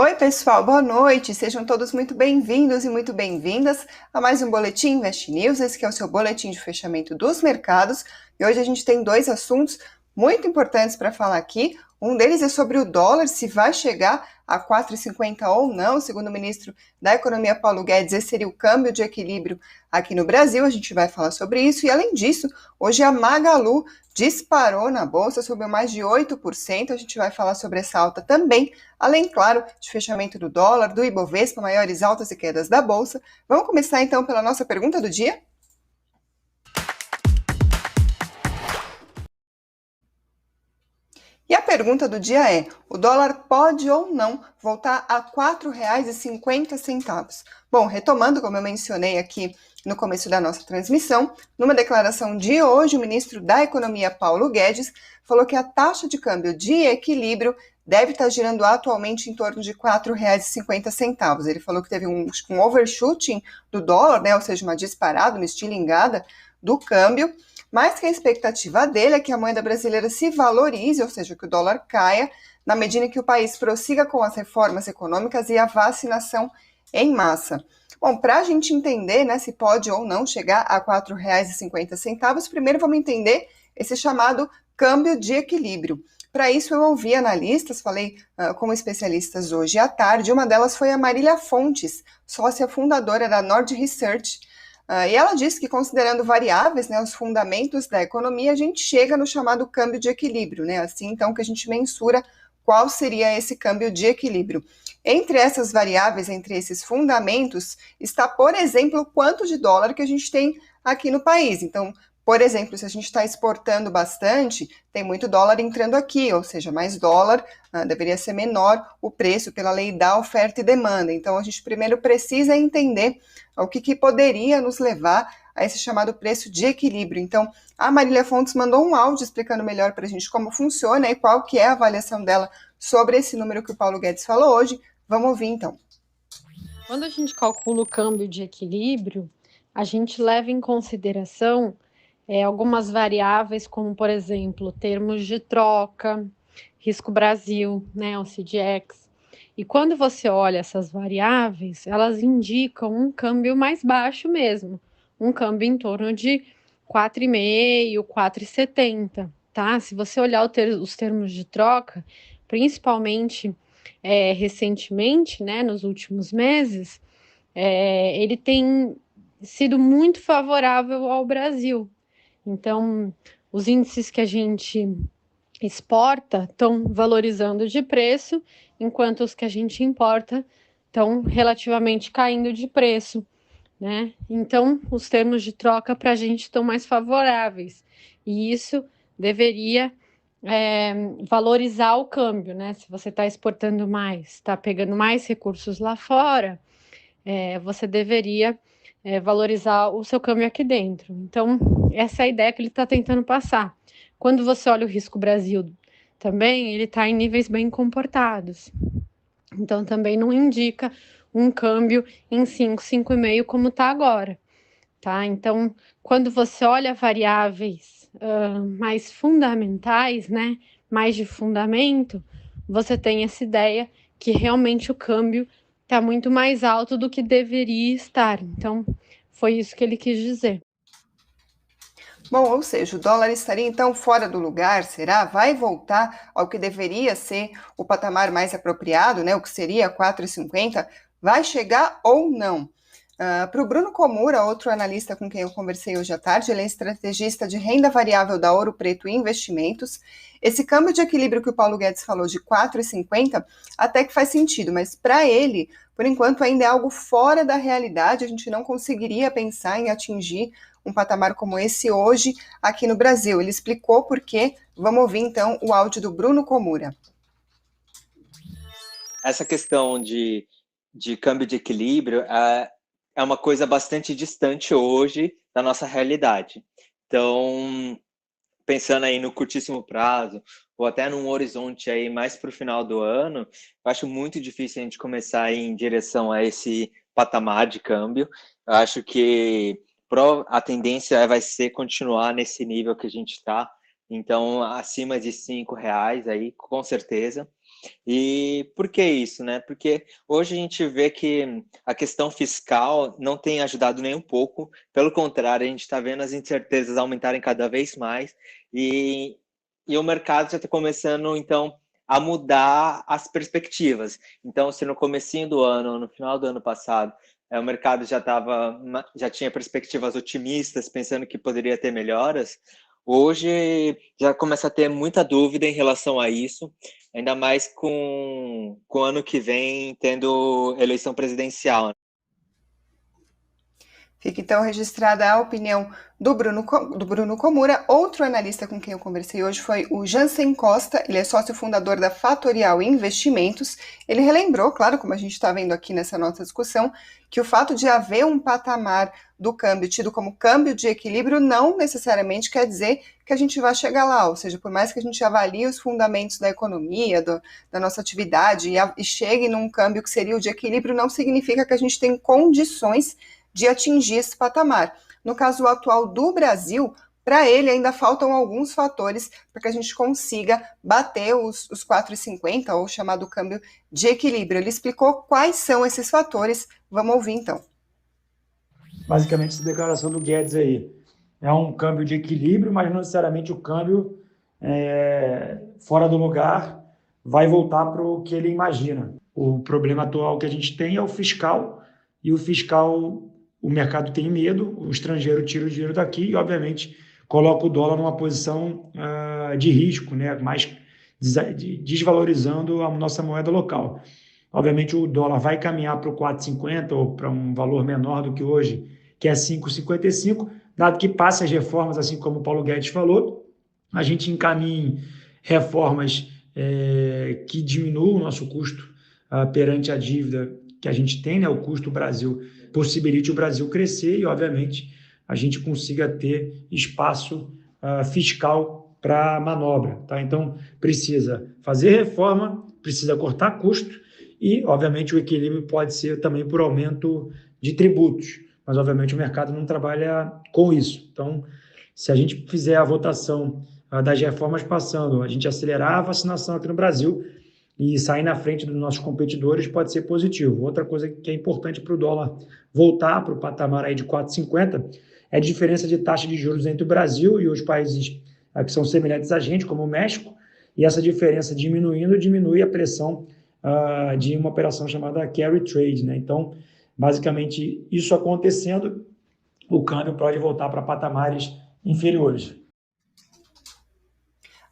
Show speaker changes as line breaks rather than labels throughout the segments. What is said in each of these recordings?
Oi, pessoal, boa noite. Sejam todos muito bem-vindos e muito bem-vindas a mais um Boletim Invest News. Esse que é o seu boletim de fechamento dos mercados. E hoje a gente tem dois assuntos muito importantes para falar aqui. Um deles é sobre o dólar, se vai chegar a 4,50 ou não. Segundo o ministro da Economia, Paulo Guedes, esse seria o câmbio de equilíbrio aqui no Brasil. A gente vai falar sobre isso. E, além disso, hoje a Magalu disparou na bolsa, subiu mais de 8%. A gente vai falar sobre essa alta também, além, claro, de fechamento do dólar, do Ibovespa, maiores altas e quedas da bolsa. Vamos começar então pela nossa pergunta do dia? E a pergunta do dia é: o dólar pode ou não voltar a R$ 4,50? Bom, retomando, como eu mencionei aqui no começo da nossa transmissão, numa declaração de hoje, o ministro da Economia, Paulo Guedes, falou que a taxa de câmbio de equilíbrio deve estar girando atualmente em torno de R$ 4,50. Ele falou que teve um overshooting do dólar, né, ou seja, uma disparada, uma estilingada do câmbio, mas que a expectativa dele é que a moeda brasileira se valorize, ou seja, que o dólar caia, na medida em que o país prossiga com as reformas econômicas e a vacinação em massa. Bom, para a gente entender, né, se pode ou não chegar a R$ 4,50, primeiro vamos entender esse chamado câmbio de equilíbrio. Para isso, eu ouvi analistas, falei com especialistas hoje à tarde. Uma delas foi a Marília Fontes, sócia fundadora da Nord Research. E ela disse que, considerando variáveis, né, os fundamentos da economia, a gente chega no chamado câmbio de equilíbrio, né? Assim, então, que a gente mensura qual seria esse câmbio de equilíbrio. Entre essas variáveis, entre esses fundamentos, está, por exemplo, o quanto de dólar que a gente tem aqui no país. Então, por exemplo, se a gente está exportando bastante, tem muito dólar entrando aqui, ou seja, mais dólar, deveria ser menor o preço pela lei da oferta e demanda. Então, a gente primeiro precisa entender o que poderia nos levar a esse chamado preço de equilíbrio. Então, a Marília Fontes mandou um áudio explicando melhor para a gente como funciona e qual que é a avaliação dela sobre esse número que o Paulo Guedes falou hoje. Vamos ouvir, então.
Quando a gente calcula o câmbio de equilíbrio, a gente leva em consideração algumas variáveis, como, por exemplo, termos de troca, risco Brasil, né, o CDX. E quando você olha essas variáveis, elas indicam um câmbio mais baixo mesmo, um câmbio em torno de 4,5, 4,70, tá? Se você olhar os termos de troca, principalmente recentemente, né, nos últimos meses, ele tem sido muito favorável ao Brasil. Então, os índices que a gente exporta estão valorizando de preço, enquanto os que a gente importa estão relativamente caindo de preço, né? Então, os termos de troca para a gente estão mais favoráveis, e isso deveria valorizar o câmbio, né? Se você está exportando mais, está pegando mais recursos lá fora, você deveria valorizar o seu câmbio aqui dentro. Então, essa é a ideia que ele está tentando passar. Quando você olha o risco Brasil também, ele está em níveis bem comportados. Então, também não indica um câmbio em 5, 5,5 como está agora, tá? Então, quando você olha variáveis mais fundamentais, né, mais de fundamento, você tem essa ideia que realmente o câmbio está muito mais alto do que deveria estar. Então, foi isso que ele quis dizer.
Bom, ou seja, o dólar estaria então fora do lugar, será? Vai voltar ao que deveria ser o patamar mais apropriado, né? O que seria 4,50? Vai chegar ou não? Para o Bruno Komura, outro analista com quem eu conversei hoje à tarde, ele é estrategista de renda variável da Ouro Preto Investimentos. Esse câmbio de equilíbrio que o Paulo Guedes falou de 4,50 até que faz sentido, mas para ele, por enquanto, ainda é algo fora da realidade. A gente não conseguiria pensar em atingir um patamar como esse hoje aqui no Brasil. Ele explicou por quê. Vamos ouvir então o áudio do Bruno Komura.
Essa questão de câmbio de equilíbrio é uma coisa bastante distante hoje da nossa realidade. Então, pensando aí no curtíssimo prazo, ou até num horizonte aí mais para o final do ano, eu acho muito difícil a gente começar em direção a esse patamar de câmbio. Eu acho que a tendência vai ser continuar nesse nível que a gente está, então acima de R$ 5 aí, com certeza. E por que isso, né? Porque hoje a gente vê que a questão fiscal não tem ajudado nem um pouco, pelo contrário, a gente está vendo as incertezas aumentarem cada vez mais e o mercado já está começando, então, a mudar as perspectivas. Então, se no comecinho do ano, no final do ano passado, o mercado já tinha perspectivas otimistas, pensando que poderia ter melhoras, hoje já começa a ter muita dúvida em relação a isso, ainda mais com o ano que vem tendo eleição presidencial.
Fica então registrada a opinião do Bruno Komura. Outro analista com quem eu conversei hoje foi o Jansen Costa, ele é sócio fundador da Fatorial Investimentos. Ele relembrou, claro, como a gente está vendo aqui nessa nossa discussão, que o fato de haver um patamar do câmbio tido como câmbio de equilíbrio não necessariamente quer dizer que a gente vai chegar lá, ou seja, por mais que a gente avalie os fundamentos da economia, da nossa atividade e chegue num câmbio que seria o de equilíbrio, não significa que a gente tem condições de atingir esse patamar. No caso atual do Brasil, para ele ainda faltam alguns fatores para que a gente consiga bater os 4,50, ou chamado câmbio de equilíbrio. Ele explicou quais são esses fatores. Vamos ouvir então.
Basicamente, essa declaração do Guedes aí é um câmbio de equilíbrio, mas não necessariamente o câmbio fora do lugar vai voltar para o que ele imagina. O problema atual que a gente tem é o fiscal, e o fiscal, o mercado tem medo, o estrangeiro tira o dinheiro daqui e, obviamente, coloca o dólar numa posição de risco, né? Mais desvalorizando a nossa moeda local. Obviamente, o dólar vai caminhar para o 4,50 ou para um valor menor do que hoje, que é 5,55, dado que passe as reformas, assim como o Paulo Guedes falou, a gente encaminhe reformas que diminuam o nosso custo perante a dívida que a gente tem, né? O custo do Brasil possibilite o Brasil crescer e, obviamente, a gente consiga ter espaço fiscal para manobra. Tá? Então, precisa fazer reforma, precisa cortar custo e, obviamente, o equilíbrio pode ser também por aumento de tributos, mas, obviamente, o mercado não trabalha com isso. Então, se a gente fizer a votação das reformas passando, a gente acelerar a vacinação aqui no Brasil e sair na frente dos nossos competidores, pode ser positivo. Outra coisa que é importante para o dólar voltar para o patamar aí de 4,50 é a diferença de taxa de juros entre o Brasil e os países que são semelhantes a gente, como o México, e essa diferença diminuindo, diminui a pressão de uma operação chamada carry trade, né? Então, basicamente, isso acontecendo, o câmbio pode voltar para patamares inferiores.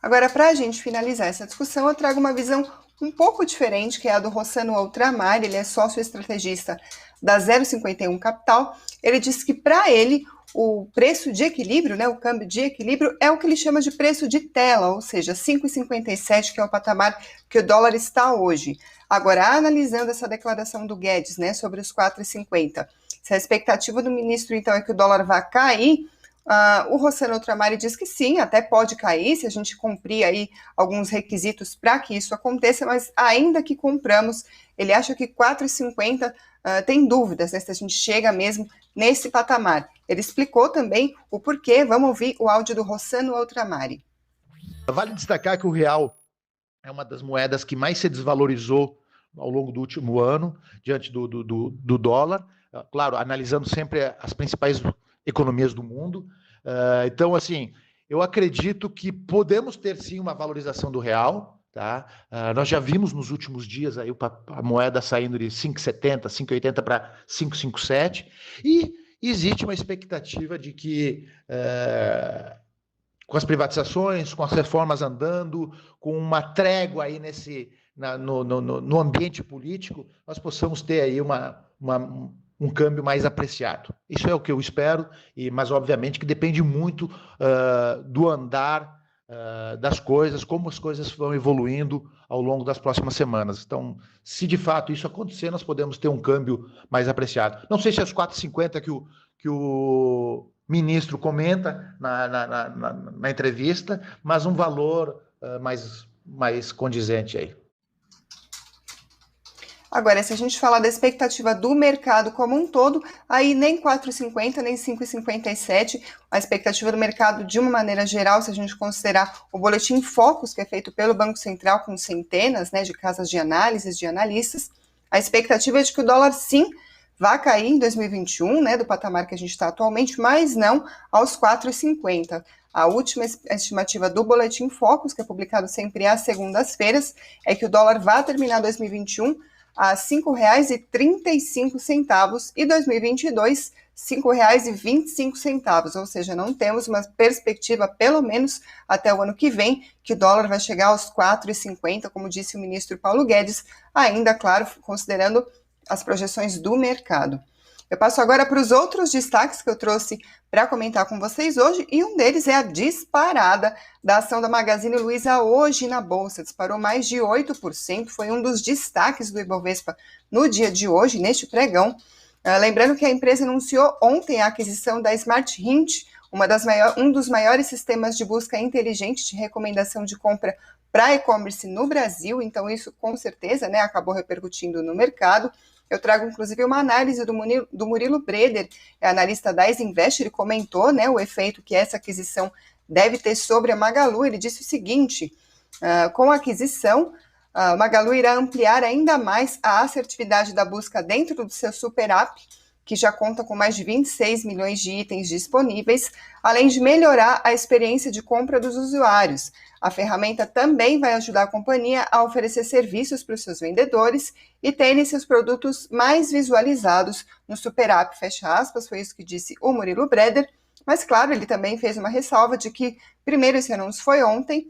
Agora, para a gente finalizar essa discussão, eu trago uma visão um pouco diferente, que é a do Rossano Outramar. Ele é sócio estrategista da 051 Capital. Ele disse que, para ele, o preço de equilíbrio, né, o câmbio de equilíbrio, é o que ele chama de preço de tela, ou seja, 5,57, que é o patamar que o dólar está hoje. Agora, analisando essa declaração do Guedes, né, sobre os 4,50, se a expectativa do ministro, então, é que o dólar vá cair, o Rossano Outramar diz que sim, até pode cair, se a gente cumprir aí alguns requisitos para que isso aconteça, mas ainda que cumpramos, ele acha que 4,50 tem dúvidas, né, se a gente chega mesmo nesse patamar. Ele explicou também o porquê. Vamos ouvir o áudio do Rossano Outramar.
Vale destacar que o real é uma das moedas que mais se desvalorizou ao longo do último ano, diante do dólar, claro, analisando sempre as principais economias do mundo. Então, assim, eu acredito que podemos ter sim uma valorização do real, tá? Nós já vimos nos últimos dias aí a moeda saindo de 5,70, 5,80 para 5,57, e existe uma expectativa de que com as privatizações, com as reformas andando, com uma trégua aí no ambiente político, nós possamos ter aí um câmbio mais apreciado. Isso é o que eu espero, mas obviamente que depende muito do andar das coisas, como as coisas vão evoluindo ao longo das próximas semanas. Então, se de fato isso acontecer, nós podemos ter um câmbio mais apreciado. Não sei se é os 4,50 que o ministro comenta na entrevista, mas um valor mais condizente aí.
Agora, se a gente falar da expectativa do mercado como um todo, aí nem 4,50, nem 5,57, a expectativa do mercado de uma maneira geral, se a gente considerar o boletim Focus, que é feito pelo Banco Central com centenas, né, de casas de análise, de analistas, a expectativa é de que o dólar sim vai cair em 2021, né, do patamar que a gente está atualmente, mas não aos 4,50. A última estimativa do Boletim Focus, que é publicado sempre às segundas-feiras, é que o dólar vai terminar 2021 a R$ 5,35 e 2022 R$ 5,25, ou seja, não temos uma perspectiva, pelo menos até o ano que vem, que o dólar vai chegar aos 4,50, como disse o ministro Paulo Guedes, ainda, claro, considerando as projeções do mercado. Eu passo agora para os outros destaques que eu trouxe para comentar com vocês hoje, e um deles é a disparada da ação da Magazine Luiza hoje na Bolsa. Disparou mais de 8%, foi um dos destaques do Ibovespa no dia de hoje, neste pregão. Lembrando que a empresa anunciou ontem a aquisição da Smart Hint, um dos maiores sistemas de busca inteligente de recomendação de compra para e-commerce no Brasil, então isso com certeza, né, acabou repercutindo no mercado. Eu trago, inclusive, uma análise do Murilo Breder, analista da Isinvest. Ele comentou, né, o efeito que essa aquisição deve ter sobre a Magalu. Ele disse o seguinte: com a aquisição, a Magalu irá ampliar ainda mais a assertividade da busca dentro do seu super app, que já conta com mais de 26 milhões de itens disponíveis, além de melhorar a experiência de compra dos usuários. A ferramenta também vai ajudar a companhia a oferecer serviços para os seus vendedores e terem seus produtos mais visualizados no super app, fecha aspas, foi isso que disse o Murilo Breder. Mas, claro, ele também fez uma ressalva de que, primeiro, esse anúncio foi ontem,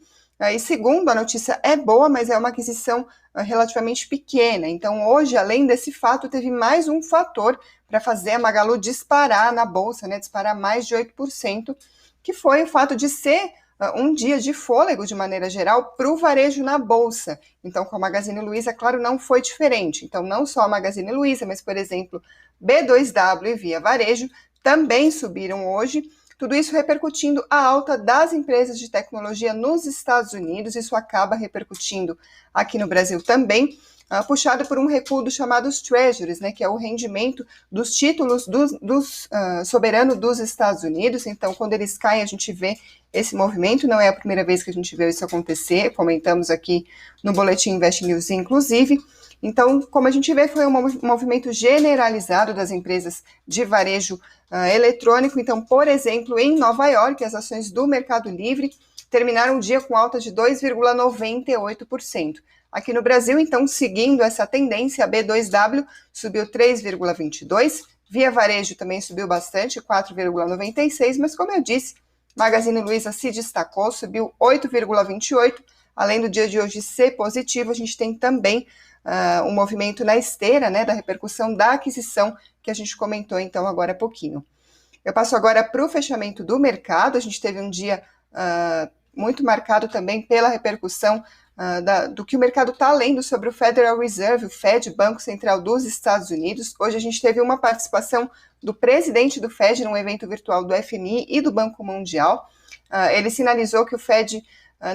e segundo, a notícia é boa, mas é uma aquisição relativamente pequena. Então, hoje, além desse fato, teve mais um fator para fazer a Magalu disparar na Bolsa, né, disparar mais de 8%, que foi o fato de ser um dia de fôlego, de maneira geral, para o varejo na Bolsa. Então, com a Magazine Luiza, claro, não foi diferente. Então, não só a Magazine Luiza, mas, por exemplo, B2W e Via Varejo também subiram hoje. Tudo isso repercutindo a alta das empresas de tecnologia nos Estados Unidos. Isso acaba repercutindo aqui no Brasil também, puxado por um recuo dos chamados treasuries, né, que é o rendimento dos títulos soberano dos Estados Unidos. Então, quando eles caem, a gente vê esse movimento. Não é a primeira vez que a gente vê isso acontecer, comentamos aqui no Boletim Invest News, inclusive. Então, como a gente vê, foi um movimento generalizado das empresas de varejo eletrônico. Então, por exemplo, em Nova York, as ações do Mercado Livre terminaram o dia com alta de 2,98%. Aqui no Brasil, então, seguindo essa tendência, a B2W subiu 3,22%, Via Varejo também subiu bastante, 4,96%, mas como eu disse, Magazine Luiza se destacou, subiu 8,28%. Além do dia de hoje ser positivo, a gente tem também um movimento na esteira, né, da repercussão da aquisição que a gente comentou, então, agora há pouquinho. Eu passo agora para o fechamento do mercado. A gente teve um dia muito marcado também pela repercussão do que o mercado está lendo sobre o Federal Reserve, o Fed, Banco Central dos Estados Unidos. Hoje a gente teve uma participação do presidente do Fed num evento virtual do FMI e do Banco Mundial. Ele sinalizou que o Fed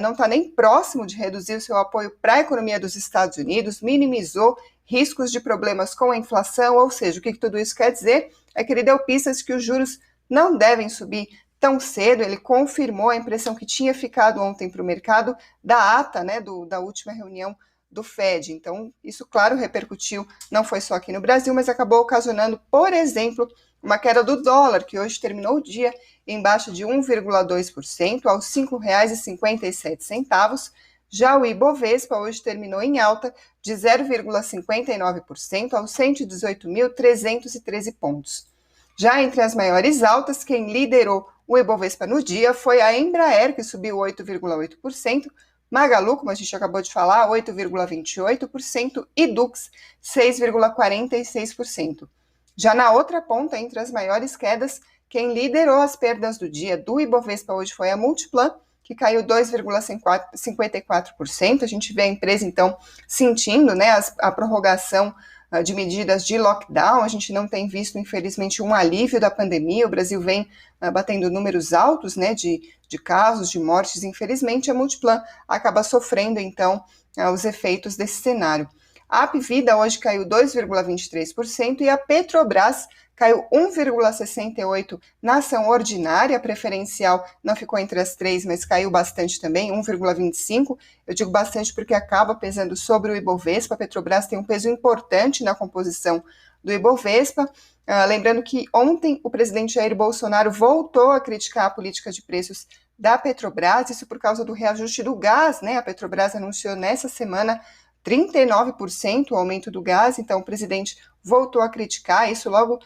não está nem próximo de reduzir o seu apoio para a economia dos Estados Unidos, minimizou riscos de problemas com a inflação, ou seja, o que tudo isso quer dizer é que ele deu pistas que os juros não devem subir tão cedo. Ele confirmou a impressão que tinha ficado ontem para o mercado da ata, né, da última reunião do Fed. Então, isso, claro, repercutiu, não foi só aqui no Brasil, mas acabou ocasionando, por exemplo, uma queda do dólar, que hoje terminou o dia em baixa de 1,2% aos R$ 5,57. Já o Ibovespa hoje terminou em alta de 0,59% aos 118.313 pontos. Já entre as maiores altas, quem liderou o Ibovespa no dia foi a Embraer, que subiu 8,8%, Magalu, como a gente acabou de falar, 8,28%, e Dux, 6,46%. Já na outra ponta, entre as maiores quedas, quem liderou as perdas do dia do Ibovespa hoje foi a Multiplan, que caiu 2,54%. A gente vê a empresa, então, sentindo, né, a prorrogação de medidas de lockdown. A gente não tem visto, infelizmente, um alívio da pandemia. O Brasil vem batendo números altos, né, de casos, de mortes. Infelizmente, a Multiplan acaba sofrendo, então, os efeitos desse cenário. A Apvida hoje caiu 2,23% e a Petrobras caiu 1,68% na ação ordinária, a preferencial não ficou entre as três, mas caiu bastante também, 1,25%. Eu digo bastante porque acaba pesando sobre o Ibovespa. A Petrobras tem um peso importante na composição do Ibovespa. Lembrando que ontem o presidente Jair Bolsonaro voltou a criticar a política de preços da Petrobras, isso por causa do reajuste do gás, né? A Petrobras anunciou nessa semana 39% o aumento do gás, então o presidente voltou a criticar isso logo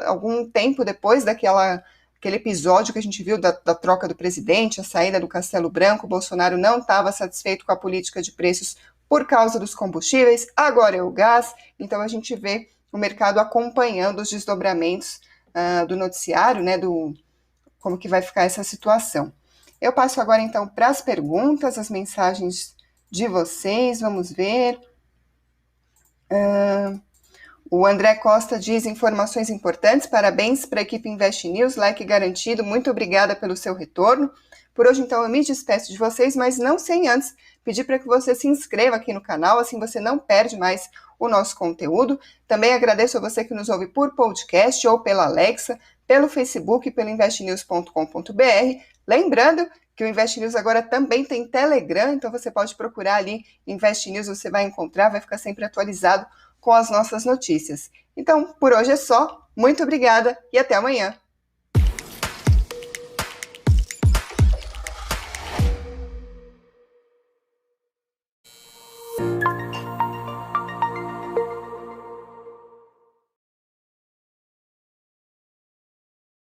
algum tempo depois aquele episódio que a gente viu da troca do presidente, a saída do Castelo Branco. O Bolsonaro não estava satisfeito com a política de preços por causa dos combustíveis, agora é o gás, então a gente vê o mercado acompanhando os desdobramentos do noticiário, né, como que vai ficar essa situação. Eu passo agora então para as perguntas, as mensagens de vocês, vamos ver. O André Costa diz: informações importantes, parabéns para a equipe Invest News, like garantido, muito obrigada pelo seu retorno. Por hoje, então, eu me despeço de vocês, mas não sem antes pedir para que você se inscreva aqui no canal, assim você não perde mais o nosso conteúdo. Também agradeço a você que nos ouve por podcast ou pela Alexa, pelo Facebook e pelo investnews.com.br. Lembrando que o Invest News agora também tem Telegram, então você pode procurar ali Invest News, você vai encontrar, vai ficar sempre atualizado com as nossas notícias. Então, por hoje é só. Muito obrigada e até amanhã.